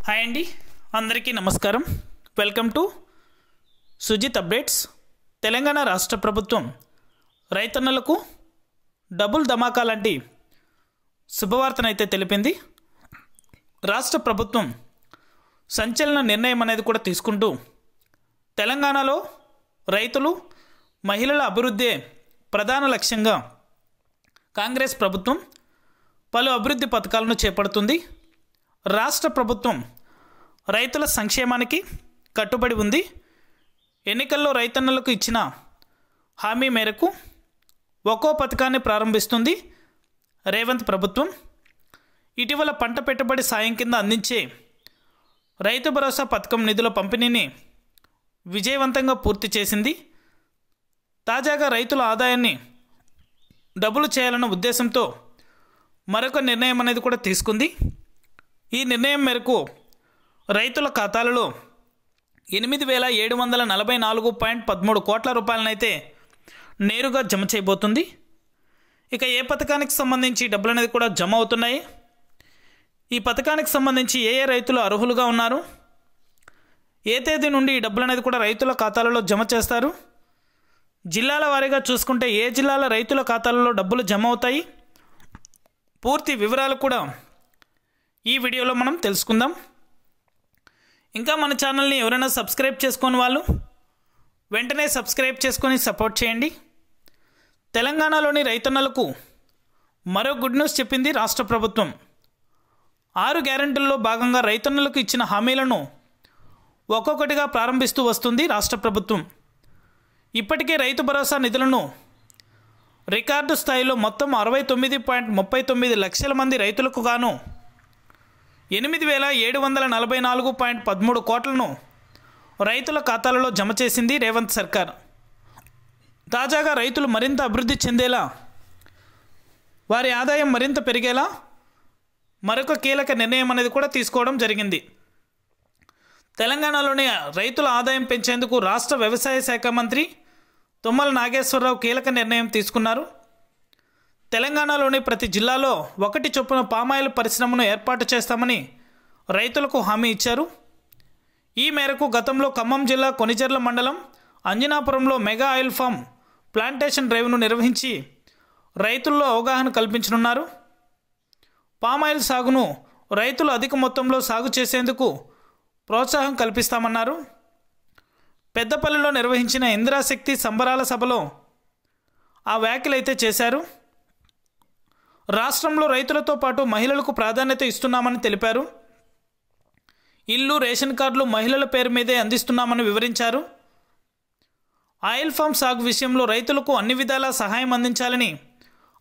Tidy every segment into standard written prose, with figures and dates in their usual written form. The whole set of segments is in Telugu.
హాయ్ అండి, అందరికీ నమస్కారం. Welcome to Sujith updates. Telangana రాష్ట్ర ప్రభుత్వం రైతన్నలకు డబుల్ ధమాకా లాంటి శుభవార్తనైతే తెలిపింది. రాష్ట్ర ప్రభుత్వం సంచలన నిర్ణయం అనేది కూడా తీసుకుంటూ తెలంగాణలో రైతులు మహిళల అభివృద్ధే ప్రధాన లక్ష్యంగా కాంగ్రెస్ ప్రభుత్వం పలు అభివృద్ధి పథకాలను చేపడుతుంది. రాష్ట్ర ప్రభుత్వం రైతుల సంక్షేమానికి కట్టుబడి ఉంది. ఎన్నికల్లో రైతన్నలకు ఇచ్చిన హామీ మేరకు ఒక్కో పథకాన్ని ప్రారంభిస్తుంది రేవంత్ ప్రభుత్వం. ఇటీవల పంట పెట్టుబడి సాయం కింద అందించే రైతు భరోసా పథకం నిధుల పంపిణీని విజయవంతంగా పూర్తి చేసింది. తాజాగా రైతుల ఆదాయాన్ని డబుల్ చేయాలన్న ఉద్దేశంతో మరొక నిర్ణయం అనేది కూడా తీసుకుంది. ఈ నిర్ణయం మేరకు రైతుల ఖాతాలలో 8,744.13 కోట్ల రూపాయలనైతే నేరుగా జమ చేయబోతుంది. ఇక ఏ పథకానికి సంబంధించి డబ్బులు అనేది కూడా జమ అవుతున్నాయి, ఈ పథకానికి సంబంధించి ఏ రైతులు అర్హులుగా ఉన్నారు, ఏ తేదీ నుండి ఈ డబ్బులు అనేది కూడా రైతుల ఖాతాలలో జమ చేస్తారు, జిల్లాల వారీగా చూసుకుంటే ఏ జిల్లాల రైతుల ఖాతాలలో డబ్బులు జమ అవుతాయి, పూర్తి వివరాలు కూడా ఈ వీడియోలో మనం తెలుసుకుందాం. ఇంకా మన ఛానల్ని ఎవరైనా సబ్స్క్రైబ్ చేసుకొని వాళ్ళు వెంటనే సబ్స్క్రైబ్ చేసుకొని సపోర్ట్ చేయండి. తెలంగాణలోని రైతన్నలకు మరో గుడ్ న్యూస్ చెప్పింది రాష్ట్ర ప్రభుత్వం. 6 గ్యారెంటీల్లో భాగంగా రైతన్నలకు ఇచ్చిన హామీలను ఒక్కొక్కటిగా ప్రారంభిస్తూ వస్తుంది రాష్ట్ర ప్రభుత్వం. ఇప్పటికే రైతు భరోసా నిధులను రికార్డు స్థాయిలో మొత్తం 69.39 లక్షల మంది రైతులకు గాను 8,744.13 కోట్లను రైతుల ఖాతాలలో జమ చేసింది రేవంత్ సర్కార్. తాజాగా రైతులు మరింత అభివృద్ధి చెందేలా, వారి ఆదాయం మరింత పెరిగేలా మరొక కీలక నిర్ణయం అనేది కూడా తీసుకోవడం జరిగింది. తెలంగాణలోని రైతుల ఆదాయం పెంచేందుకు రాష్ట్ర వ్యవసాయ శాఖ మంత్రి తుమ్మల నాగేశ్వరరావు కీలక నిర్ణయం తీసుకున్నారు. తెలంగాణలోని ప్రతి జిల్లాలో 1 చొప్పున పామాయిల్ పరిశ్రమను ఏర్పాటు చేస్తామని రైతులకు హామీ ఇచ్చారు. ఈ మేరకు గతంలో ఖమ్మం జిల్లా కొనిజర్ల మండలం అంజనాపురంలో మెగా ఆయిల్ ఫామ్ ప్లాంటేషన్ డ్రైవ్ను నిర్వహించి రైతుల్లో అవగాహన కల్పించనున్నారు. పామాయిల్ సాగును రైతులు అధిక మొత్తంలో సాగు చేసేందుకు ప్రోత్సాహం కల్పిస్తామన్నారు. పెద్దపల్లిలో నిర్వహించిన ఇందిరాశక్తి సంబరాల సభలో ఆ వ్యాఖ్యలైతే చేశారు. రాష్ట్రంలో రైతులతో పాటు మహిళలకు ప్రాధాన్యత ఇస్తున్నామని తెలిపారు. ఇల్లు, రేషన్ కార్డులు మహిళల పేరు మీదే అందిస్తున్నామని వివరించారు. ఆయిల్ ఫామ్ సాగు విషయంలో రైతులకు అన్ని విధాలా సహాయం అందించాలని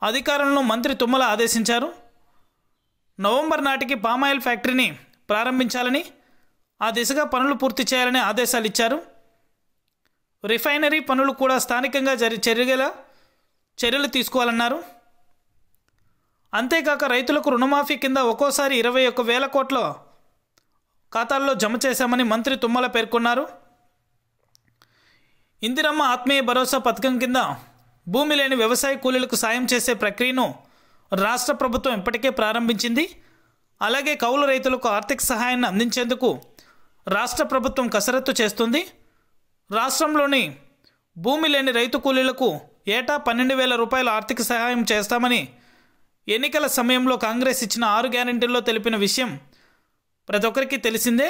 అధికారులను మంత్రి తుమ్మల ఆదేశించారు. నవంబర్ నాటికి పామాయిల్ ఫ్యాక్టరీని ప్రారంభించాలని, ఆ దిశగా పనులు పూర్తి చేయాలని ఆదేశాలు ఇచ్చారు. రిఫైనరీ పనులు కూడా స్థానికంగా జరిగేలా చర్యలు తీసుకోవాలన్నారు. అంతేకాక రైతులకు రుణమాఫీ కింద ఒక్కోసారి 21,000 కోట్ల ఖాతాల్లో జమ చేశామని మంత్రి తుమ్మల పేర్కొన్నారు. ఇందిరమ్మ ఆత్మీయ భరోసా పథకం కింద భూమి లేని వ్యవసాయ కూలీలకు సాయం చేసే ప్రక్రియను రాష్ట్ర ప్రభుత్వం ఇప్పటికే ప్రారంభించింది. అలాగే కౌలు రైతులకు ఆర్థిక సహాయాన్ని అందించేందుకు రాష్ట్ర ప్రభుత్వం కసరత్తు చేస్తుంది. రాష్ట్రంలోని భూమి లేని రైతు కూలీలకు ఏటా 12,000 రూపాయల ఆర్థిక సహాయం చేస్తామని ఎన్నికల సమయంలో కాంగ్రెస్ ఇచ్చిన 6 గ్యారెంటీల్లో తెలిపిన విషయం ప్రతి ఒక్కరికి తెలిసిందే.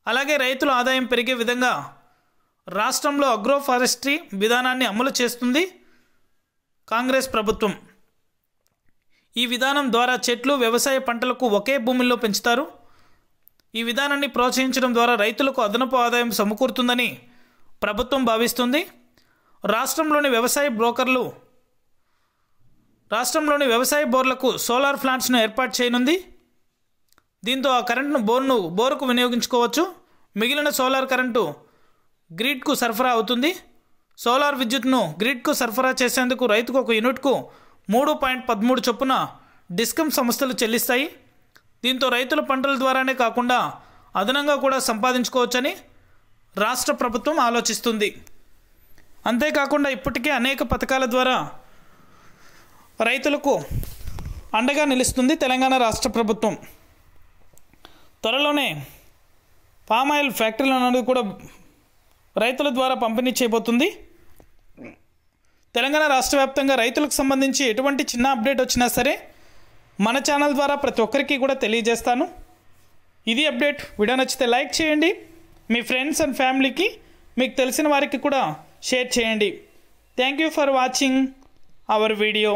అలాగే రైతుల ఆదాయం పెరిగే విధంగా రాష్ట్రంలో అగ్రో ఫారెస్ట్రీ విధానాన్ని అమలు చేస్తుంది కాంగ్రెస్ ప్రభుత్వం. ఈ విధానం ద్వారా చెట్లు, వ్యవసాయ పంటలకు ఒకే భూమిలో పెంచుతారు. ఈ విధానాన్ని ప్రోత్సహించడం ద్వారా రైతులకు అదనపు ఆదాయం సమకూరుతుందని ప్రభుత్వం భావిస్తుంది. రాష్ట్రంలోని వ్యవసాయ బోర్లకు సోలార్ ప్లాంట్స్ను ఏర్పాటు చేయనుంది. దీంతో ఆ కరెంటును బోరుకు వినియోగించుకోవచ్చు. మిగిలిన సోలార్ కరెంటు గ్రిడ్కు సరఫరా అవుతుంది. సోలార్ విద్యుత్ను గ్రిడ్కు సరఫరా చేసేందుకు రైతుకు ఒక యూనిట్కు 3.13 చొప్పున డిస్కమ్ సంస్థలు చెల్లిస్తాయి. దీంతో రైతుల పంటల ద్వారానే కాకుండా అదనంగా కూడా సంపాదించుకోవచ్చని రాష్ట్ర ప్రభుత్వం ఆలోచిస్తుంది. అంతేకాకుండా ఇప్పటికే అనేక పథకాల ద్వారా రైతులకు అండగా నిలుస్తుంది తెలంగాణ రాష్ట్ర ప్రభుత్వం. త్వరలోనే పామ్ ఆయిల్ ఫ్యాక్టరీలు అనేది కూడా రైతుల ద్వారా పంపిణీ చేయబోతుంది. తెలంగాణ రాష్ట్ర వ్యాప్తంగా రైతులకు సంబంధించి ఎటువంటి చిన్న అప్డేట్ వచ్చినా సరే మన ఛానల్ ద్వారా ప్రతి ఒక్కరికి కూడా తెలియజేస్తాను. ఇది అప్డేట్. వీడియో నచ్చితే లైక్ చేయండి, మీ ఫ్రెండ్స్ అండ్ ఫ్యామిలీకి మీకు తెలిసిన వారికి కూడా షేర్ చేయండి. Thank you for watching our video.